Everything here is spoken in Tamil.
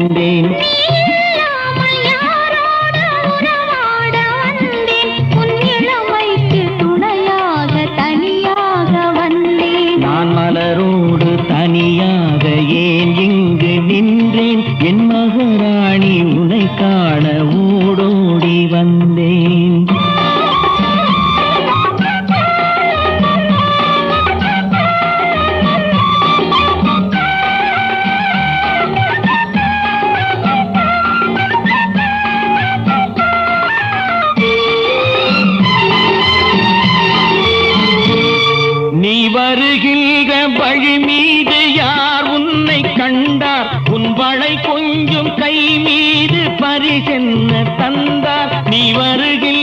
வந்தேன். நான் மலரோடு தனியாக ஏன் இங்கு நின்றேன்? என் மகாராணி உன்னை காண ஓடோடி வந்தேன். நீ வருகின்ற வழி மீது யார் உன்னை கண்டார்? உன் வளை கொஞ்சம் கை மீது பரிசென்ன தந்தார்? நீ வருகின்ற